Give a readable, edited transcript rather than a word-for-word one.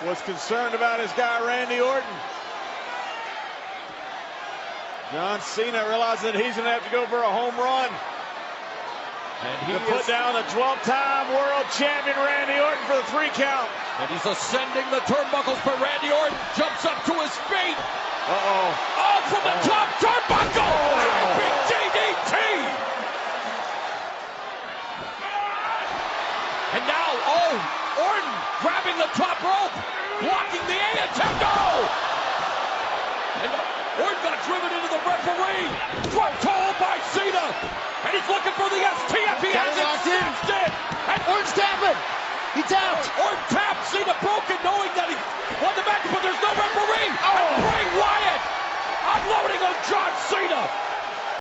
was concerned about his guy Randy Orton. John Cena realizes that he's going to have to go for a home run. And he put down the 12-time world champion Randy Orton for the 3 count. And he's ascending the turnbuckles, but Randy Orton jumps up to his feet. Uh-oh. Oh, from the top turnbuckle! Oh. Big DDT! And now, Orton grabbing the top rope, blocking the A attempt. Oh! And Orton got driven into the referee. Throw toe by Cena. And he's looking for the STF. He has it snapped in. And Orton's tapping. He tapped. Orton tapped. Cena broken, knowing that he won the match, but there's no referee. Oh. And Bray Wyatt unloading on John Cena.